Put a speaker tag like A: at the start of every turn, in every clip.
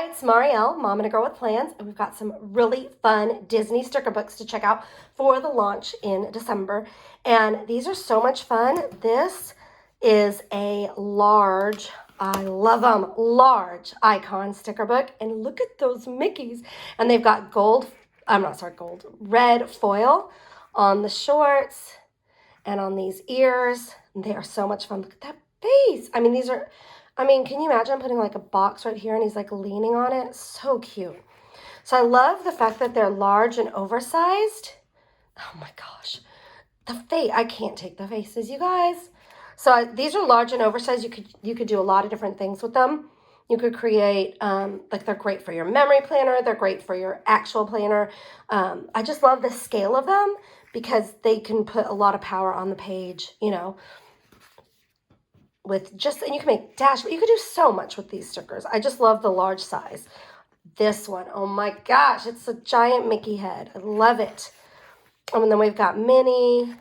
A: it's Marielle, Mom and a Girl with Plans, and we've got some really fun Disney sticker books to check out for the launch in December. And these are so much fun. This is a large, I love them, large icon sticker book. And look at those Mickeys. And they've got red foil on the shorts and on these ears. They are so much fun. Look at that face. Can you imagine putting like a box right here and he's like leaning on it? So cute. So I love the fact that they're large and oversized. Oh my gosh. The face, I can't take the faces, you guys. So these are large and oversized. You could do a lot of different things with them. You could create, they're great for your memory planner. They're great for your actual planner. I just love the scale of them because they can put a lot of power on the page, and you can make dashboard. You could do so much with these stickers. I just love the large size. This one, oh my gosh, it's a giant Mickey head. I love it. And then we've got Minnie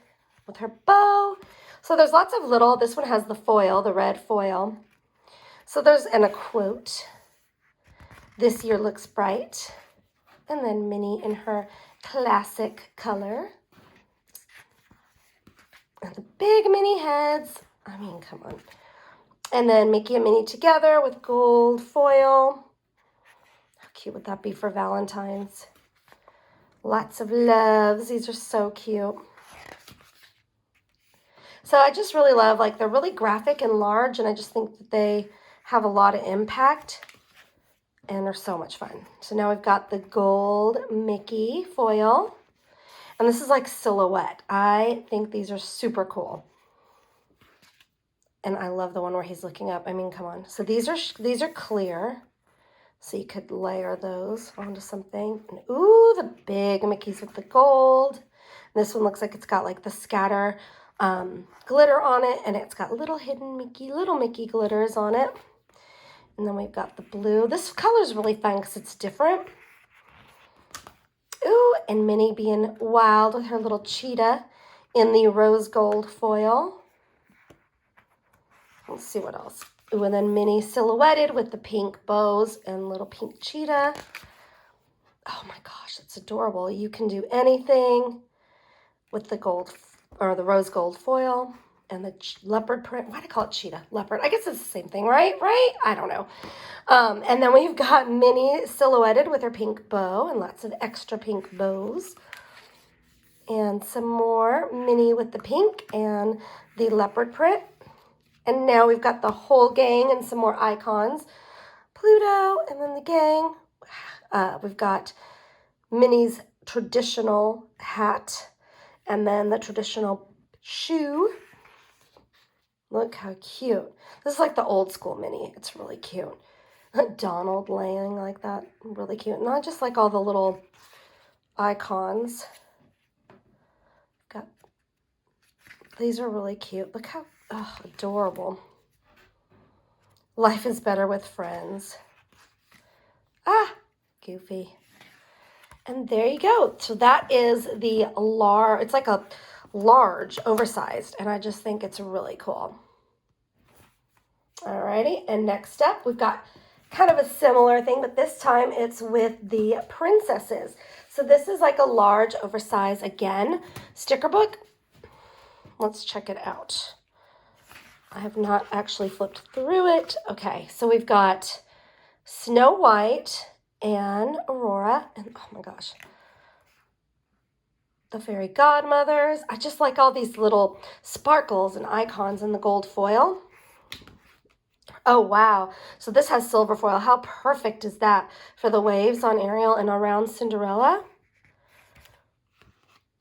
A: with her bow. So there's lots of this one has the foil, the red foil. So and a quote. This year looks bright. And then Minnie in her classic color. And the big Minnie heads. Come on. And then Mickey and Minnie together with gold foil. How cute would that be for Valentine's? Lots of loves. These are so cute. So I just really love, they're really graphic and large, and I just think that they have a lot of impact, and they're so much fun. So now we've got the gold Mickey foil, and this is like silhouette. I think these are super cool. And I love the one where he's looking up. Come on. So these are clear. So you could layer those onto something. And ooh, the big Mickeys with the gold. This one looks like it's got like the scatter glitter on it. And it's got little Mickey glitters on it. And then we've got the blue. This color is really fun because it's different. Ooh, and Minnie being wild with her little cheetah in the rose gold foil. Let's see what else. Ooh, and then Minnie silhouetted with the pink bows and little pink cheetah. Oh my gosh, it's adorable. You can do anything with the gold or the rose gold foil and the leopard print. Why do I call it cheetah? Leopard. I guess it's the same thing, right? I don't know. And then we've got Minnie silhouetted with her pink bow and lots of extra pink bows. And some more Minnie with the pink and the leopard print. And now we've got the whole gang and some more icons. Pluto and then the gang. We've got Minnie's traditional hat and then the traditional shoe. Look how cute. This is like the old school Minnie. It's really cute. Donald laying like that. Really cute. And I just like all the little icons. These are really cute. Look how adorable. Life is better with friends. Goofy. And there you go. So that is the large, it's like a large, oversized, and I just think it's really cool. Alrighty, and next up, we've got kind of a similar thing, but this time it's with the princesses. So this is like a large, oversized, again, sticker book. Let's check it out. I have not actually flipped through it. Okay, so we've got Snow White and Aurora, and oh my gosh, the fairy godmothers. I just like all these little sparkles and icons in the gold foil. Oh, wow. So this has silver foil. How perfect is that for the waves on Ariel and around Cinderella?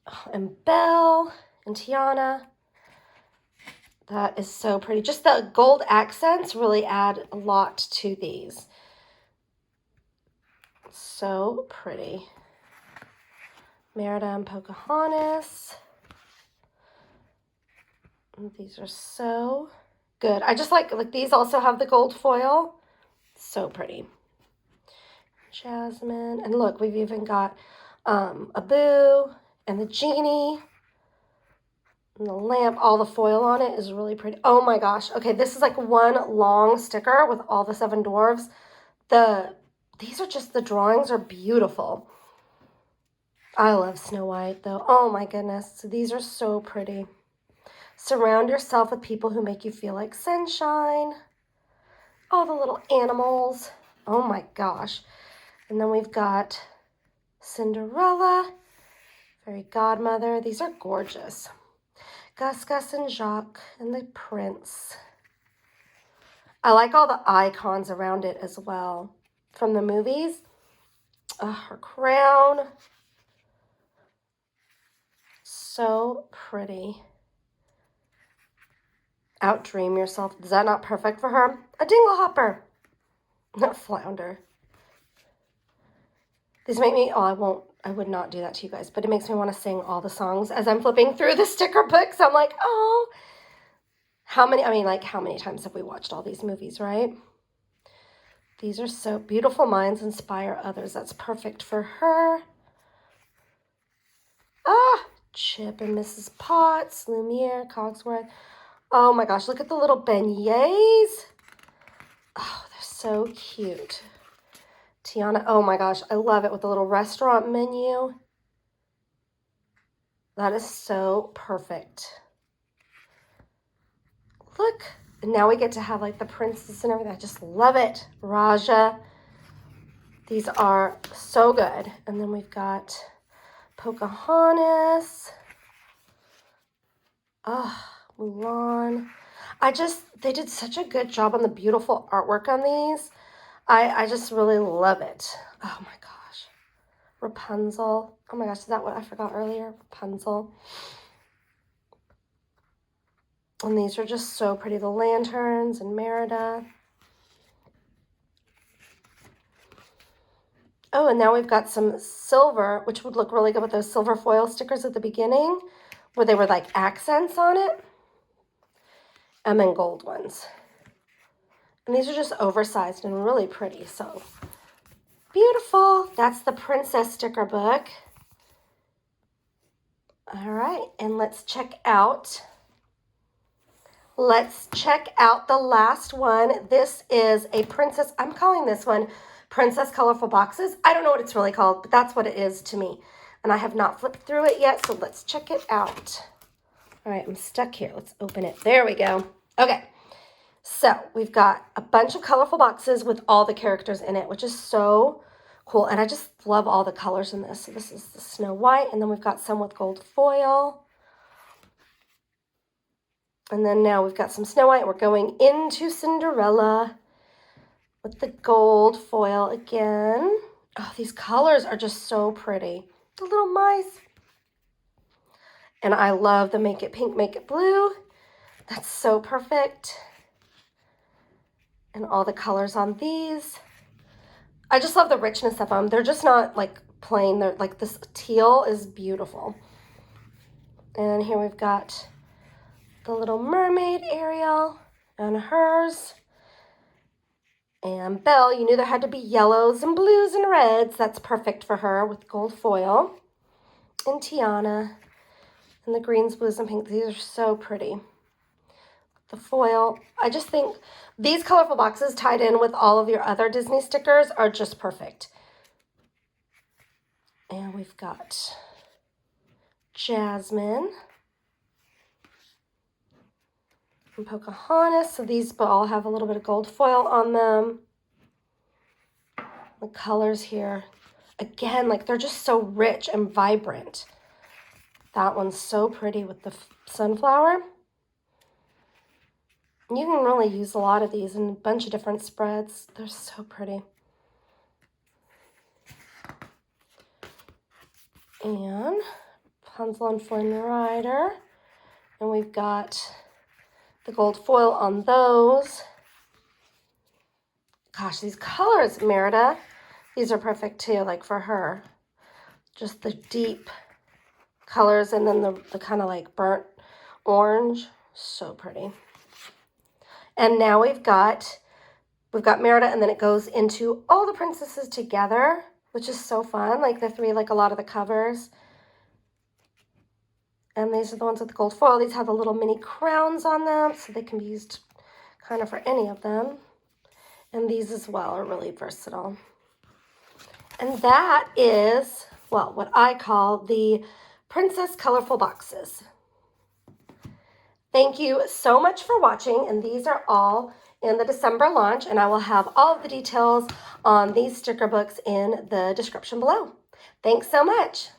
A: Oh, and Belle and Tiana. That is so pretty. Just the gold accents really add a lot to these. So pretty. Merida and Pocahontas. These are so good. I just like these also have the gold foil. So pretty. Jasmine. And look, we've even got Abu and the genie. And the lamp, all the foil on it is really pretty. Oh my gosh. Okay, this is like one long sticker with all the 7 dwarves. The These are just, the drawings are beautiful. I love Snow White though. Oh my goodness. These are so pretty. Surround yourself with people who make you feel like sunshine. All the little animals. Oh my gosh. And then we've got Cinderella, fairy godmother. These are gorgeous. Gus, Gus, and Jacques, and the prince. I like all the icons around it as well from the movies. Her crown. So pretty. Outdream yourself. Is that not perfect for her? A dinglehopper. Not flounder. These make me, I would not do that to you guys, but it makes me want to sing all the songs as I'm flipping through the sticker books. I'm like, oh, how many times have we watched all these movies, right? These are so beautiful. Minds inspire others. That's perfect for her. Chip and Mrs. Potts, Lumiere, Cogsworth. Oh my gosh, look at the little beignets. Oh, they're so cute. Tiana, oh my gosh, I love it with the little restaurant menu. That is so perfect. Look, and now we get to have like the princess and everything. I just love it. Raja. These are so good. And then we've got Pocahontas. Mulan. They did such a good job on the beautiful artwork on these. I just really love it. Oh my gosh. Rapunzel. Oh my gosh, is that what I forgot earlier? Rapunzel. And these are just so pretty. The lanterns and Merida. Oh, and now we've got some silver, which would look really good with those silver foil stickers at the beginning, where they were like accents on it. And then gold ones. And these are just oversized and really pretty, so beautiful. That's the princess sticker book. All right, and let's check out the last one. This is a princess. I'm calling this one Princess Colorful Boxes. I don't know what it's really called, but that's what it is to me. And I have not flipped through it yet, so let's check it out. All right, I'm stuck here. Let's open it. There we go. Okay. So we've got a bunch of colorful boxes with all the characters in it, which is so cool. And I just love all the colors in this. So this is the Snow White, and then we've got some with gold foil. And then now we've got some Snow White. We're going into Cinderella with the gold foil again. Oh, these colors are just so pretty. The little mice. And I love the Make It Pink, Make It Blue. That's so perfect. And all the colors on these. I just love the richness of them. They're just not like plain. They're like, this teal is beautiful. And here we've got the Little Mermaid Ariel and hers. And Belle, you knew there had to be yellows and blues and reds. That's perfect for her with gold foil. And Tiana and the greens, blues, and pinks. These are so pretty. The foil. I just think these colorful boxes tied in with all of your other Disney stickers are just perfect. And we've got Jasmine and Pocahontas. So these all have a little bit of gold foil on them. The colors here, again, like they're just so rich and vibrant. That one's so pretty with the sunflower. You can really use a lot of these in a bunch of different spreads. They're so pretty. And Hansel and Flynn Rider. And we've got the gold foil on those. Gosh, these colors, Merida, these are perfect too, like for her. Just the deep colors and then the kind of like burnt orange. So pretty. And now we've got Merida, and then it goes into all the princesses together, which is so fun. Like the three, like a lot of the covers. And these are the ones with the gold foil. These have the little mini crowns on them, so they can be used kind of for any of them. And these as well are really versatile. And that is, well, what I call the Princess Colorful Boxes. Thank you so much for watching, and these are all in the December launch, and I will have all of the details on these sticker books in the description below. Thanks so much.